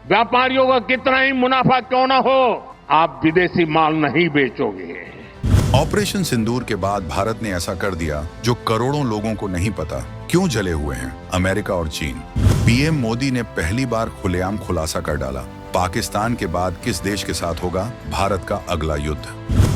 व्यापारियों का कितना ही मुनाफा क्यों ना हो, आप विदेशी माल नहीं बेचोगे। ऑपरेशन सिंदूर के बाद भारत ने ऐसा कर दिया जो करोड़ों लोगों को नहीं पता क्यों जले हुए हैं अमेरिका और चीन। पीएम मोदी ने पहली बार खुलेआम खुलासा कर डाला, पाकिस्तान के बाद किस देश के साथ होगा भारत का अगला युद्ध।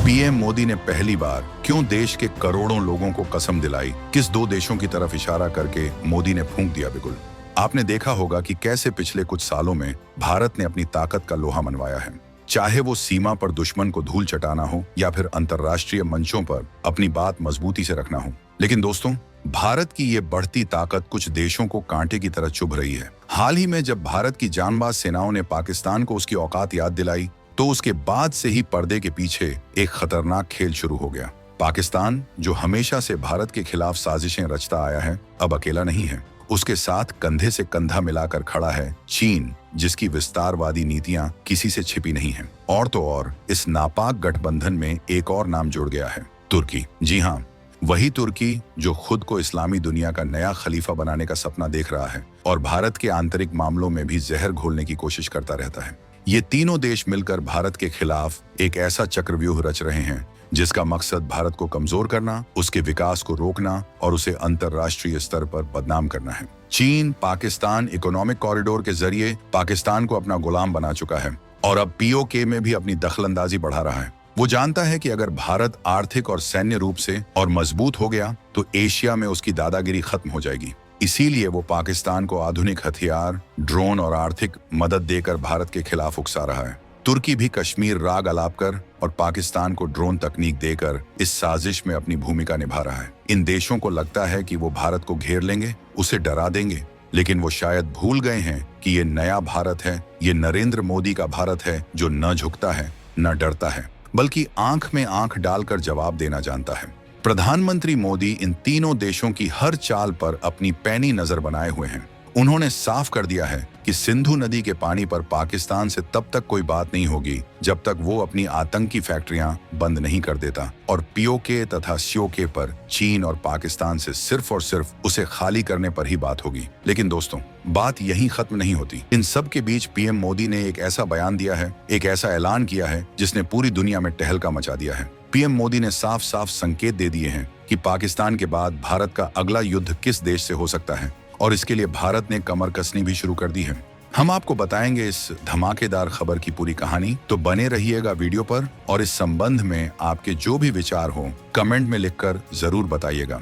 पीएम मोदी ने पहली बार क्यों देश के करोड़ों लोगों को कसम दिलाई, किस दो देशों की तरफ इशारा करके मोदी ने फूंक दिया बिगुल। आपने देखा होगा कि कैसे पिछले कुछ सालों में भारत ने अपनी ताकत का लोहा मनवाया है, चाहे वो सीमा पर दुश्मन को धूल चटाना हो या फिर अंतर्राष्ट्रीय मंचों पर अपनी बात मजबूती से रखना हो। लेकिन दोस्तों, भारत की ये बढ़ती ताकत कुछ देशों को कांटे की तरह चुभ रही है। हाल ही में जब भारत की जांबाज सेनाओं ने पाकिस्तान को उसकी औकात याद दिलाई, तो उसके बाद से ही पर्दे के पीछे एक खतरनाक खेल शुरू हो गया। पाकिस्तान, जो हमेशा से भारत के खिलाफ साजिशें रचता आया है, अब अकेला नहीं है। उसके साथ कंधे से कंधा मिलाकर खड़ा है चीन, जिसकी विस्तारवादी नीतियां किसी से छिपी नहीं हैं। और तो और इस नापाक गठबंधन में एक और नाम जुड़ गया है, तुर्की। जी हाँ, वही तुर्की जो खुद को इस्लामी दुनिया का नया खलीफा बनाने का सपना देख रहा है और भारत के आंतरिक मामलों में भी जहर घोलने की कोशिश करता रहता है। ये तीनों देश मिलकर भारत के खिलाफ एक ऐसा चक्रव्यूह रच रहे हैं जिसका मकसद भारत को कमजोर करना, उसके विकास को रोकना और उसे अंतर्राष्ट्रीय स्तर पर बदनाम करना है। चीन पाकिस्तान इकोनॉमिक कॉरिडोर के जरिए पाकिस्तान को अपना गुलाम बना चुका है और अब पीओके में भी अपनी दखलंदाजी बढ़ा रहा है। वो जानता है कि अगर भारत आर्थिक और सैन्य रूप से और मजबूत हो गया तो एशिया में उसकी दादागिरी खत्म हो जाएगी। इसीलिए वो पाकिस्तान को आधुनिक हथियार, ड्रोन और आर्थिक मदद देकर भारत के खिलाफ उकसा रहा है। तुर्की भी कश्मीर राग अलाप कर और पाकिस्तान को ड्रोन तकनीक देकर इस साजिश में अपनी भूमिका निभा रहा है। इन देशों को लगता है कि वो भारत को घेर लेंगे, उसे डरा देंगे, लेकिन वो शायद भूल गए हैं कि ये नया भारत है, ये नरेंद्र मोदी का भारत है जो न झुकता है, न डरता है, बल्कि आंख में आंख डालकर जवाब देना जानता है। प्रधानमंत्री मोदी इन तीनों देशों की हर चाल पर अपनी पैनी नजर बनाए हुए हैं। उन्होंने साफ कर दिया है कि सिंधु नदी के पानी पर पाकिस्तान से तब तक कोई बात नहीं होगी जब तक वो अपनी आतंकी फैक्ट्रियां बंद नहीं कर देता, और पीओके तथा सीओके पर चीन और पाकिस्तान से सिर्फ और सिर्फ उसे खाली करने पर ही बात होगी। लेकिन दोस्तों, बात यहीं खत्म नहीं होती। इन सब के बीच पीएम मोदी ने एक ऐसा बयान दिया है, एक ऐसा ऐलान किया है जिसने पूरी दुनिया में टहलका मचा दिया है। पीएम मोदी ने साफ साफ संकेत दे दिए हैं कि पाकिस्तान के बाद भारत का अगला युद्ध किस देश से हो सकता है, और इसके लिए भारत ने कमर कसनी भी शुरू कर दी है। हम आपको बताएंगे इस धमाकेदार खबर की पूरी कहानी, तो बने रहिएगा वीडियो पर और इस संबंध में आपके जो भी विचार हो कमेंट में लिखकर जरूर बताइएगा।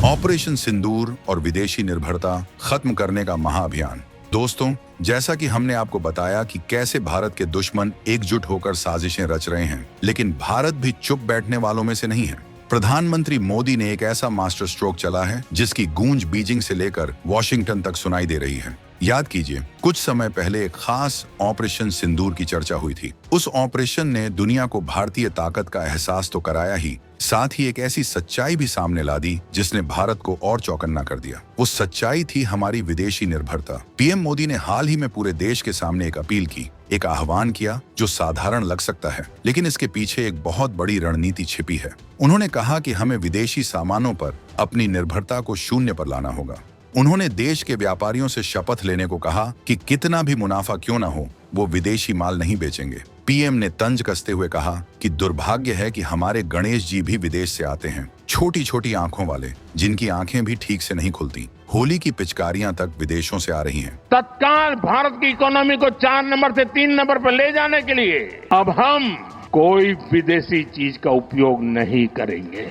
ऑपरेशन सिंदूर और विदेशी निर्भरता खत्म करने का महाअभियान। दोस्तों, जैसा कि हमने आपको बताया कि कैसे भारत के दुश्मन एकजुट होकर साजिशें रच रहे हैं, लेकिन भारत भी चुप बैठने वालों में से नहीं है। प्रधानमंत्री मोदी ने एक ऐसा मास्टर स्ट्रोक चला है जिसकी गूंज बीजिंग से लेकर वॉशिंगटन तक सुनाई दे रही है। याद कीजिए, कुछ समय पहले एक खास ऑपरेशन सिंदूर की चर्चा हुई थी। उस ऑपरेशन ने दुनिया को भारतीय ताकत का एहसास तो कराया ही, साथ ही एक ऐसी सच्चाई भी सामने ला दी जिसने भारत को और चौकन्ना कर दिया। वो सच्चाई थी हमारी विदेशी निर्भरता। पीएम मोदी ने हाल ही में पूरे देश के सामने एक अपील की, एक आह्वान किया जो साधारण लग सकता है, लेकिन इसके पीछे एक बहुत बड़ी रणनीति छिपी है। उन्होंने कहा कि हमें विदेशी सामानों पर अपनी निर्भरता को शून्य पर लाना होगा। उन्होंने देश के व्यापारियों से शपथ लेने को कहा कि कितना भी मुनाफा क्यों ना हो, वो विदेशी माल नहीं बेचेंगे। पीएम ने तंज कसते हुए कहा कि दुर्भाग्य है कि हमारे गणेश जी भी विदेश से आते हैं, छोटी छोटी आंखों वाले, जिनकी आंखें भी ठीक से नहीं खुलती। होली की पिचकारियां तक विदेशों से आ रही हैं। तत्काल भारत की इकोनॉमी को 4 नंबर से 3 नंबर पर ले जाने के लिए अब हम कोई विदेशी चीज का उपयोग नहीं करेंगे।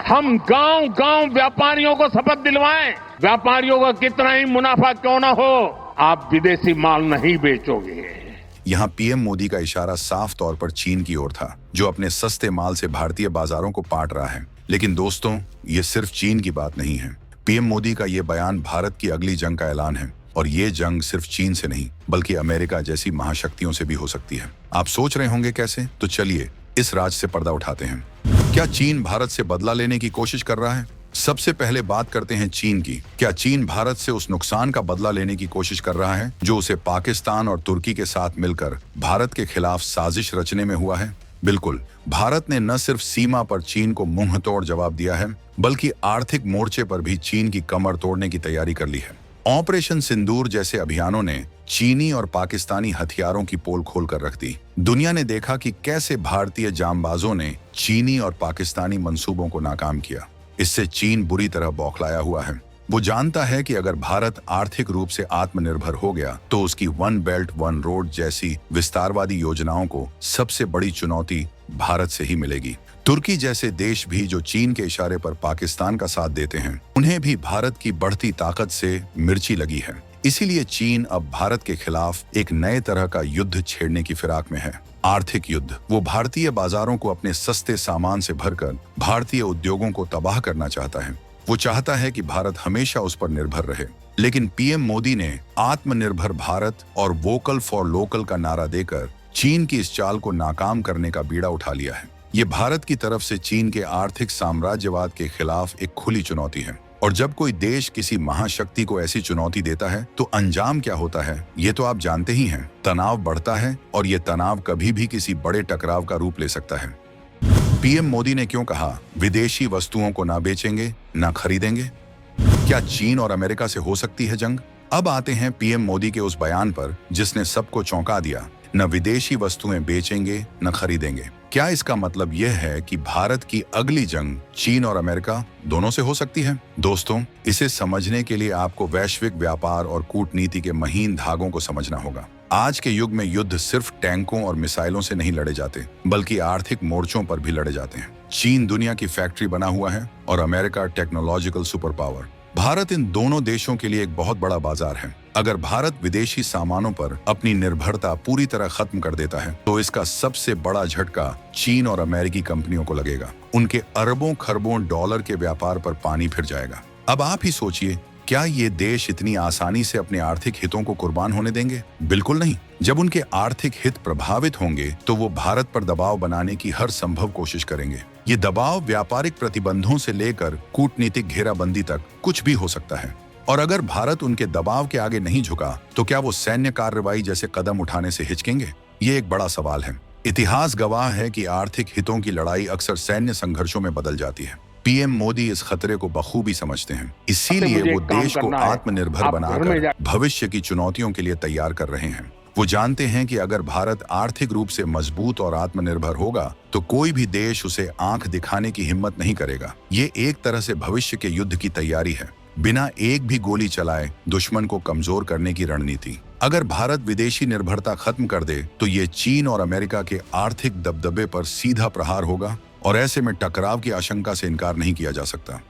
हम गांव गांव व्यापारियों को शपथ दिलवाएं, व्यापारियों का कितना ही मुनाफा क्यों ना हो, आप विदेशी माल नहीं बेचोगे। यहाँ पीएम मोदी का इशारा साफ तौर पर चीन की ओर था, जो अपने सस्ते माल से भारतीय बाजारों को पाट रहा है। लेकिन दोस्तों, ये सिर्फ चीन की बात नहीं है। पीएम मोदी का ये बयान भारत की अगली जंग का ऐलान है, और ये जंग सिर्फ चीन से नहीं बल्कि अमेरिका जैसी महाशक्तियों से भी हो सकती है। आप सोच रहे होंगे कैसे? तो चलिए इस राज से पर्दा उठाते हैं। क्या चीन भारत से बदला लेने की कोशिश कर रहा है? सबसे पहले बात करते हैं चीन की। क्या चीन भारत से उस नुकसान का बदला लेने की कोशिश कर रहा है जो उसे पाकिस्तान और तुर्की के साथ मिलकर भारत के खिलाफ साजिश रचने में हुआ है? बिल्कुल। भारत ने न सिर्फ सीमा पर चीन को मुंह तोड़ जवाब दिया है, बल्कि आर्थिक मोर्चे पर भी चीन की कमर तोड़ने की तैयारी कर ली है। ऑपरेशन सिंदूर जैसे अभियानों ने चीनी और पाकिस्तानी हथियारों की पोल खोल कर रख दी। दुनिया ने देखा कि कैसे भारतीय जांबाजों ने चीनी और पाकिस्तानी मंसूबों को नाकाम किया। इससे चीन बुरी तरह बौखलाया हुआ है। वो जानता है कि अगर भारत आर्थिक रूप से आत्मनिर्भर हो गया तो उसकी वन बेल्ट वन रोड जैसी विस्तारवादी योजनाओं को सबसे बड़ी चुनौती भारत से ही मिलेगी। तुर्की जैसे देश भी जो चीन के इशारे पर पाकिस्तान का साथ देते हैं, उन्हें भी भारत की बढ़ती ताकत से मिर्ची लगी है। इसीलिए चीन अब भारत के खिलाफ एक नए तरह का युद्ध छेड़ने की फिराक में है। आर्थिक युद्ध। वो भारतीय बाजारों को अपने सस्ते सामान से भरकर भारतीय उद्योगों को तबाह करना चाहता है। वो चाहता है कि भारत हमेशा उस पर निर्भर रहे। लेकिन पीएम मोदी ने आत्मनिर्भर भारत और वोकल फॉर लोकल का नारा देकर चीन की इस चाल को नाकाम करने का बीड़ा उठा लिया है। ये भारत की तरफ से चीन के आर्थिक साम्राज्यवाद के खिलाफ एक खुली चुनौती है। और जब कोई देश किसी महाशक्ति को ऐसी चुनौती देता है तो अंजाम क्या होता है, ये तो आप जानते ही हैं। तनाव बढ़ता है और ये तनाव कभी भी किसी बड़े टकराव का रूप ले सकता है। पीएम मोदी ने क्यों कहा विदेशी वस्तुओं को ना बेचेंगे ना खरीदेंगे? क्या चीन और अमेरिका से हो सकती है जंग? अब आते हैं पीएम मोदी के उस बयान पर जिसने सबको चौंका दिया। न विदेशी वस्तुएं बेचेंगे न खरीदेंगे। क्या इसका मतलब यह है कि भारत की अगली जंग चीन और अमेरिका दोनों से हो सकती है? दोस्तों, इसे समझने के लिए आपको वैश्विक व्यापार और कूटनीति के महीन धागों को समझना होगा। आज के युग में युद्ध सिर्फ टैंकों और मिसाइलों से नहीं लड़े जाते, बल्कि आर्थिक मोर्चों पर भी लड़े जाते हैं। चीन दुनिया की फैक्ट्री बना हुआ है और America technological super power. Bharat इन दोनों देशों के लिए एक बहुत बड़ा बाजार है। अगर भारत विदेशी सामानों पर अपनी निर्भरता पूरी तरह खत्म कर देता है तो इसका सबसे बड़ा झटका चीन और अमेरिकी कंपनियों को लगेगा। उनके अरबों खरबों डॉलर के व्यापार पर पानी फिर जाएगा। अब आप ही सोचिए, क्या ये देश इतनी आसानी से अपने आर्थिक हितों को कुर्बान होने देंगे? बिल्कुल नहीं। जब उनके आर्थिक हित प्रभावित होंगे तो वो भारत पर दबाव बनाने की हर संभव कोशिश करेंगे। ये दबाव व्यापारिक प्रतिबंधों से लेकर कूटनीतिक घेराबंदी तक कुछ भी हो सकता है। और अगर भारत उनके दबाव के आगे नहीं झुका तो क्या वो सैन्य कार्रवाई जैसे कदम उठाने से हिचकेंगे? ये एक बड़ा सवाल है। इतिहास गवाह है कि आर्थिक हितों की लड़ाई अक्सर सैन्य संघर्षों में बदल जाती है। पीएम मोदी इस खतरे को बखूबी समझते हैं। इसीलिए वो देश को आत्मनिर्भर बनाकर भविष्य की चुनौतियों के लिए तैयार कर रहे हैं। वो जानते हैं कि अगर भारत आर्थिक रूप से मजबूत और आत्मनिर्भर होगा तो कोई भी देश उसे आंख दिखाने की हिम्मत नहीं करेगा। ये एक तरह से भविष्य के युद्ध की तैयारी है। बिना एक भी गोली चलाए दुश्मन को कमजोर करने की रणनीति। अगर भारत विदेशी निर्भरता खत्म कर दे तो ये चीन और अमेरिका के आर्थिक दबदबे पर सीधा प्रहार होगा और ऐसे में टकराव की आशंका से इनकार नहीं किया जा सकता।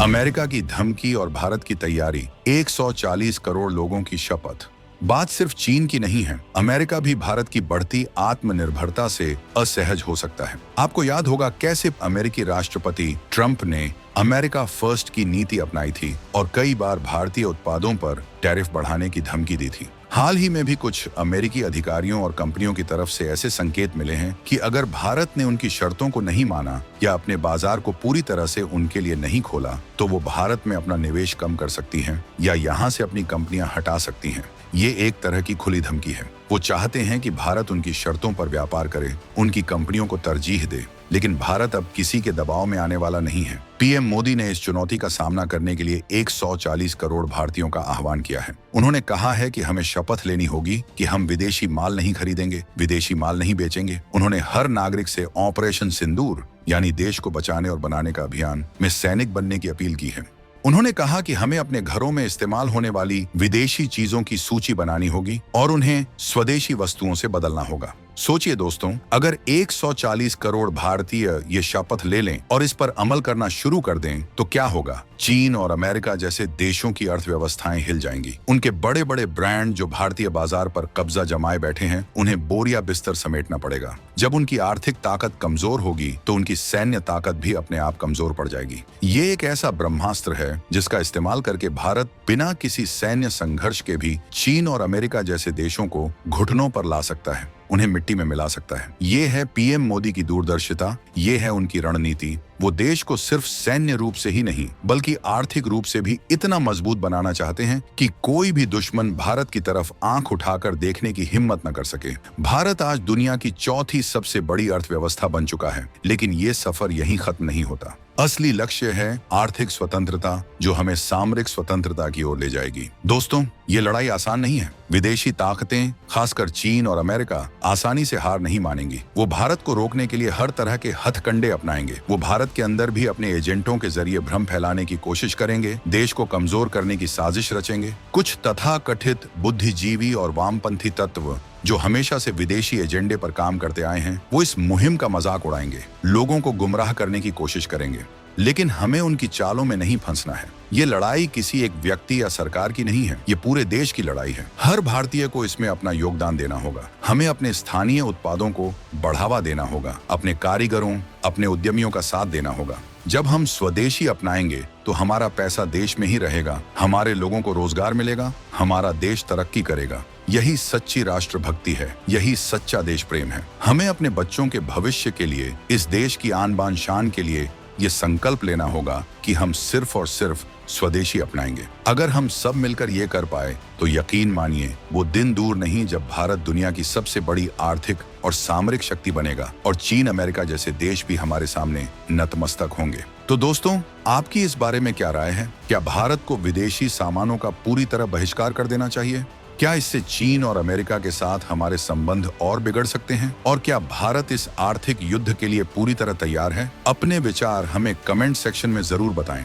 अमेरिका की धमकी और भारत की तैयारी, 140 करोड़ लोगों की शपथ। बात सिर्फ चीन की नहीं है, अमेरिका भी भारत की बढ़ती आत्मनिर्भरता से असहज हो सकता है। आपको याद होगा कैसे अमेरिकी राष्ट्रपति ट्रंप ने अमेरिका फर्स्ट की नीति अपनाई थी और कई बार भारतीय उत्पादों पर टैरिफ बढ़ाने की धमकी दी थी। हाल ही में भी कुछ अमेरिकी अधिकारियों और कंपनियों की तरफ से ऐसे संकेत मिले हैं कि अगर भारत ने उनकी शर्तों को नहीं माना या अपने बाजार को पूरी तरह से उनके लिए नहीं खोला तो वो भारत में अपना निवेश कम कर सकती हैं या यहाँ से अपनी कंपनियां हटा सकती हैं। ये एक तरह की खुली धमकी है। वो चाहते हैं कि भारत उनकी शर्तों पर व्यापार करे, उनकी कंपनियों को तरजीह दे, लेकिन भारत अब किसी के दबाव में आने वाला नहीं है। पीएम मोदी ने इस चुनौती का सामना करने के लिए 140 करोड़ भारतीयों का आह्वान किया है। उन्होंने कहा है कि हमें शपथ लेनी होगी कि हम विदेशी माल नहीं खरीदेंगे, विदेशी माल नहीं बेचेंगे। उन्होंने हर नागरिक से ऑपरेशन सिंदूर यानी देश को बचाने और बनाने का अभियान में सैनिक बनने की अपील की है। उन्होंने कहा कि हमें अपने घरों में इस्तेमाल होने वाली विदेशी चीजों की सूची बनानी होगी और उन्हें स्वदेशी वस्तुओं से बदलना होगा। सोचिए दोस्तों, अगर 140 करोड़ भारतीय ये शपथ ले लें और इस पर अमल करना शुरू कर दें तो क्या होगा? चीन और अमेरिका जैसे देशों की अर्थव्यवस्थाएं हिल जाएंगी। उनके बड़े बड़े ब्रांड जो भारतीय बाजार पर कब्जा जमाए बैठे हैं, उन्हें बोरिया बिस्तर समेटना पड़ेगा। जब उनकी आर्थिक ताकत कमजोर होगी तो उनकी सैन्य ताकत भी अपने आप कमजोर पड़ जाएगी। ये एक ऐसा ब्रह्मास्त्र है जिसका इस्तेमाल करके भारत बिना किसी सैन्य संघर्ष के भी चीन और अमेरिका जैसे देशों को घुटनों पर ला सकता है, उन्हें मिट्टी में मिला सकता है। ये है पीएम मोदी की दूरदर्शिता, ये है उनकी रणनीति। वो देश को सिर्फ सैन्य रूप से ही नहीं बल्कि आर्थिक रूप से भी इतना मजबूत बनाना चाहते हैं कि कोई भी दुश्मन भारत की तरफ आंख उठाकर देखने की हिम्मत न कर सके। भारत आज दुनिया की चौथी सबसे बड़ी अर्थव्यवस्था बन चुका है, लेकिन ये सफर यहीं खत्म नहीं होता। असली लक्ष्य है आर्थिक स्वतंत्रता, जो हमें सामरिक स्वतंत्रता की ओर ले जाएगी। दोस्तों, ये लड़ाई आसान नहीं है। विदेशी ताकतें, खासकर चीन और अमेरिका, आसानी से हार नहीं मानेंगी। वो भारत को रोकने के लिए हर तरह के हथकंडे अपनाएंगे। वो भारत के अंदर भी अपने एजेंटों के जरिए भ्रम फैलाने की कोशिश करेंगे, देश को कमजोर करने की साजिश रचेंगे। कुछ तथाकथित बुद्धिजीवी और वामपंथी तत्व जो हमेशा से विदेशी एजेंडे पर काम करते आए हैं, वो इस मुहिम का मजाक उड़ाएंगे, लोगों को गुमराह करने की कोशिश करेंगे। लेकिन हमें उनकी चालों में नहीं फंसना है। ये लड़ाई किसी एक व्यक्ति या सरकार की नहीं है, ये पूरे देश की लड़ाई है। हर भारतीय को इसमें अपना योगदान देना होगा। हमें अपने स्थानीय उत्पादों को बढ़ावा देना होगा, अपने कारीगरों, अपने उद्यमियों का साथ देना होगा। जब हम स्वदेशी अपनाएंगे तो हमारा पैसा देश में ही रहेगा, हमारे लोगों को रोजगार मिलेगा, हमारा देश तरक्की करेगा। यही सच्ची राष्ट्रभक्ति है, यही सच्चा देश प्रेम है। हमें अपने बच्चों के भविष्य के लिए, इस देश की आन बान शान के लिए ये संकल्प लेना होगा कि हम सिर्फ और सिर्फ स्वदेशी अपनाएंगे। अगर हम सब मिलकर ये कर पाए तो यकीन मानिए वो दिन दूर नहीं जब भारत दुनिया की सबसे बड़ी आर्थिक और सामरिक शक्ति बनेगा और चीन, अमेरिका जैसे देश भी हमारे सामने नतमस्तक होंगे। तो दोस्तों, आपकी इस बारे में क्या राय है? क्या भारत को विदेशी सामानों का पूरी तरह बहिष्कार कर देना चाहिए? क्या इससे चीन और अमेरिका के साथ हमारे संबंध और बिगड़ सकते हैं? और क्या भारत इस आर्थिक युद्ध के लिए पूरी तरह तैयार है? अपने विचार हमें कमेंट सेक्शन में जरूर बताएं।